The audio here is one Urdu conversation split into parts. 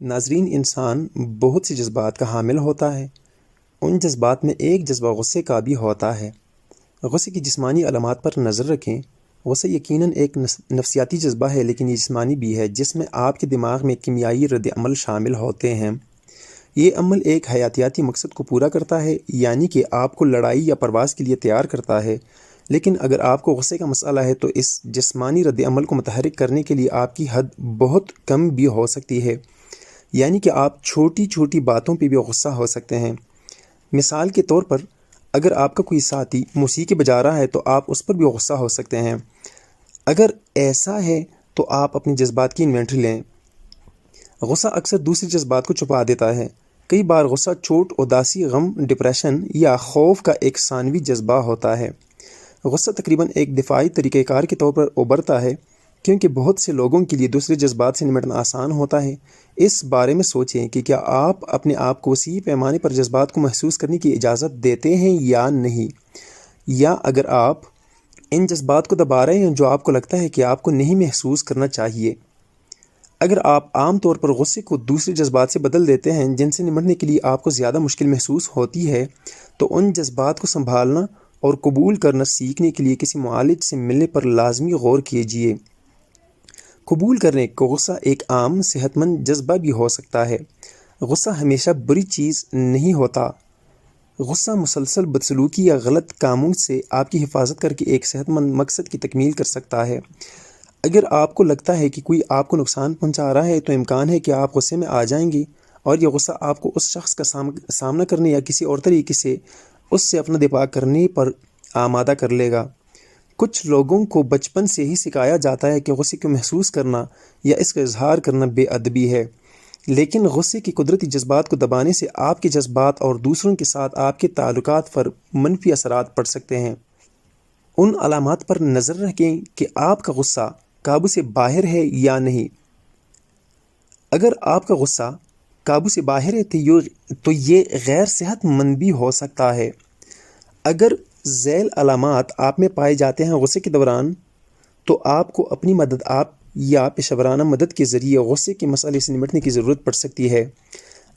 ناظرین، انسان بہت سے جذبات کا حامل ہوتا ہے۔ ان جذبات میں ایک جذبہ غصے کا بھی ہوتا ہے۔ غصے کی جسمانی علامات پر نظر رکھیں۔ غصہ یقیناً ایک نفسیاتی جذبہ ہے، لیکن یہ جسمانی بھی ہے، جس میں آپ کے دماغ میں کیمیائی رد عمل شامل ہوتے ہیں۔ یہ عمل ایک حیاتیاتی مقصد کو پورا کرتا ہے، یعنی کہ آپ کو لڑائی یا پرواز کے لیے تیار کرتا ہے۔ لیکن اگر آپ کو غصے کا مسئلہ ہے تو اس جسمانی رد عمل کو متحرک کرنے کے لیے آپ کی حد بہت کم بھی ہو سکتی ہے، یعنی کہ آپ چھوٹی چھوٹی باتوں پہ بھی غصہ ہو سکتے ہیں۔ مثال کے طور پر، اگر آپ کا کوئی ساتھی موسیقی بجا رہا ہے تو آپ اس پر بھی غصہ ہو سکتے ہیں۔ اگر ایسا ہے تو آپ اپنے جذبات کی انوینٹری لیں۔ غصہ اکثر دوسرے جذبات کو چھپا دیتا ہے۔ کئی بار غصہ چوٹ، اداسی، غم، ڈپریشن یا خوف کا ایک ثانوی جذبہ ہوتا ہے۔ غصہ تقریباً ایک دفاعی طریقہ کار کے طور پر ابھرتا ہے، کیونکہ بہت سے لوگوں کے لیے دوسرے جذبات سے نمٹنا آسان ہوتا ہے۔ اس بارے میں سوچیں کہ کیا آپ اپنے آپ کو وسیع پیمانے پر جذبات کو محسوس کرنے کی اجازت دیتے ہیں یا نہیں، یا اگر آپ ان جذبات کو دبا رہے ہیں جو آپ کو لگتا ہے کہ آپ کو نہیں محسوس کرنا چاہیے۔ اگر آپ عام طور پر غصے کو دوسرے جذبات سے بدل دیتے ہیں جن سے نمٹنے کے لیے آپ کو زیادہ مشکل محسوس ہوتی ہے، تو ان جذبات کو سنبھالنا اور قبول کرنا سیکھنے کے لیے کسی معالج سے ملنے پر لازمی غور کیجیے۔ قبول کرنے کو غصہ ایک عام صحت مند جذبہ بھی ہو سکتا ہے۔ غصہ ہمیشہ بری چیز نہیں ہوتا۔ غصہ مسلسل بدسلوکی یا غلط کاموں سے آپ کی حفاظت کر کے ایک صحت مند مقصد کی تکمیل کر سکتا ہے۔ اگر آپ کو لگتا ہے کہ کوئی آپ کو نقصان پہنچا رہا ہے تو امکان ہے کہ آپ غصے میں آ جائیں گے، اور یہ غصہ آپ کو اس شخص کا سامنا کرنے یا کسی اور طریقے سے اس سے اپنا دفاع کرنے پر آمادہ کر لے گا۔ کچھ لوگوں کو بچپن سے ہی سکھایا جاتا ہے کہ غصے کو محسوس کرنا یا اس کا اظہار کرنا بے ادبی ہے، لیکن غصے کی قدرتی جذبات کو دبانے سے آپ کے جذبات اور دوسروں کے ساتھ آپ کے تعلقات پر منفی اثرات پڑ سکتے ہیں۔ ان علامات پر نظر رکھیں کہ آپ کا غصہ قابو سے باہر ہے یا نہیں۔ اگر آپ کا غصہ قابو سے باہر ہے تو یہ غیر صحت مند بھی ہو سکتا ہے۔ اگر ذیل علامات آپ میں پائے جاتے ہیں غصے کے دوران، تو آپ کو اپنی مدد آپ یا پیشہ ورانہ مدد کے ذریعے غصے کے مسئلے سے نمٹنے کی ضرورت پڑ سکتی ہے۔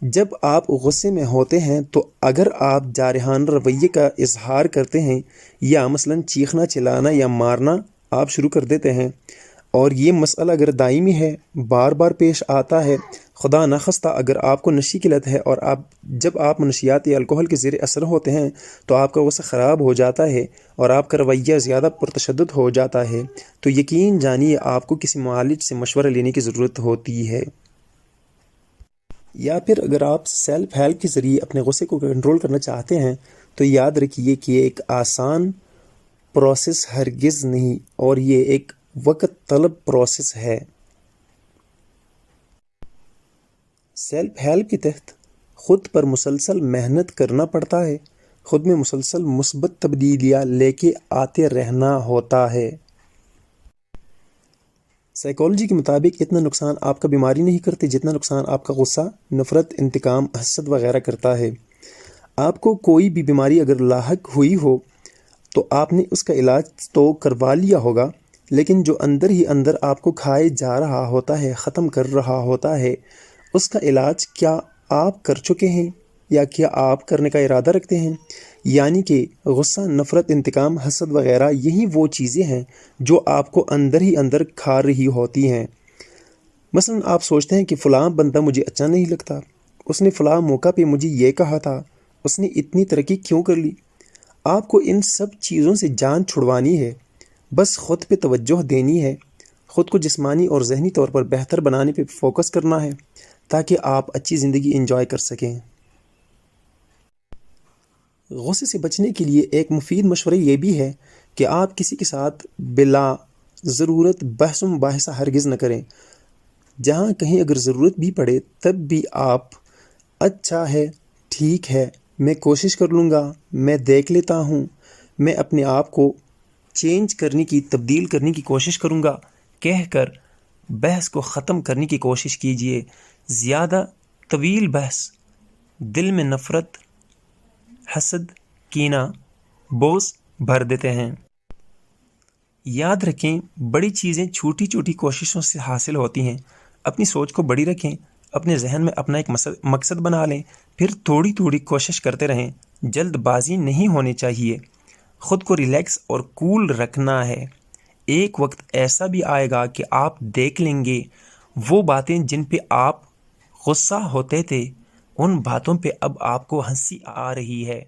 جب آپ غصے میں ہوتے ہیں تو اگر آپ جارحانہ رویے کا اظہار کرتے ہیں یا مثلاً چیخنا، چلانا یا مارنا آپ شروع کر دیتے ہیں، اور یہ مسئلہ اگر دائمی ہے، بار بار پیش آتا ہے، خدا نخواستہ اگر آپ کو نشے کی لت ہے اور جب آپ منشیات یا الکحل کے زیر اثر ہوتے ہیں تو آپ کا غصہ خراب ہو جاتا ہے اور آپ کا رویہ زیادہ پرتشدد ہو جاتا ہے، تو یقین جانیے آپ کو کسی معالج سے مشورہ لینے کی ضرورت ہوتی ہے۔ یا پھر اگر آپ سیلف ہیلپ کے ذریعے اپنے غصے کو کنٹرول کرنا چاہتے ہیں تو یاد رکھیے کہ یہ ایک آسان پروسیس ہرگز نہیں، اور یہ ایک وقت طلب پروسیس ہے۔ سیلف ہیلپ کے تحت خود پر مسلسل محنت کرنا پڑتا ہے، خود میں مسلسل مثبت تبدیلیاں لے کے آتے رہنا ہوتا ہے۔ سائیکالوجی کے مطابق اتنا نقصان آپ کا بیماری نہیں کرتے جتنا نقصان آپ کا غصہ، نفرت، انتقام، حسد وغیرہ کرتا ہے۔ آپ کو کوئی بھی بیماری اگر لاحق ہوئی ہو تو آپ نے اس کا علاج تو کروا لیا ہوگا، لیکن جو اندر ہی اندر آپ کو کھائے جا رہا ہوتا ہے، ختم کر رہا ہوتا ہے، اس کا علاج کیا آپ کر چکے ہیں یا کیا آپ کرنے کا ارادہ رکھتے ہیں؟ یعنی کہ غصہ، نفرت، انتقام، حسد وغیرہ یہی وہ چیزیں ہیں جو آپ کو اندر ہی اندر کھا رہی ہوتی ہیں۔ مثلا آپ سوچتے ہیں کہ فلاں بندہ مجھے اچھا نہیں لگتا، اس نے فلاں موقع پہ مجھے یہ کہا تھا، اس نے اتنی ترقی کیوں کر لی؟ آپ کو ان سب چیزوں سے جان چھڑوانی ہے، بس خود پہ توجہ دینی ہے، خود کو جسمانی اور ذہنی طور پر بہتر بنانے پہ فوکس کرنا ہے تاکہ آپ اچھی زندگی انجوائے کر سکیں۔ غصے سے بچنے کے لیے ایک مفید مشورہ یہ بھی ہے کہ آپ کسی کے ساتھ بلا ضرورت بحث و مباحثہ ہرگز نہ کریں۔ جہاں کہیں اگر ضرورت بھی پڑے تب بھی آپ اچھا ہے، ٹھیک ہے، میں کوشش کر لوں گا، میں دیکھ لیتا ہوں، میں اپنے آپ کو چینج کرنے کی، تبدیل کرنے کی کوشش کروں گا کہہ کر بحث کو ختم کرنے کی کوشش کیجیے۔ زیادہ طویل بحث دل میں نفرت، حسد، کینہ، بغض بھر دیتے ہیں۔ یاد رکھیں، بڑی چیزیں چھوٹی چھوٹی کوششوں سے حاصل ہوتی ہیں۔ اپنی سوچ کو بڑی رکھیں، اپنے ذہن میں اپنا ایک مقصد بنا لیں، پھر تھوڑی تھوڑی کوشش کرتے رہیں۔ جلد بازی نہیں ہونی چاہیے، خود کو ریلیکس اور کول رکھنا ہے۔ ایک وقت ایسا بھی آئے گا کہ آپ دیکھ لیں گے وہ باتیں جن پہ آپ غصہ ہوتے تھے، ان باتوں پہ اب آپ کو ہنسی آ رہی ہے۔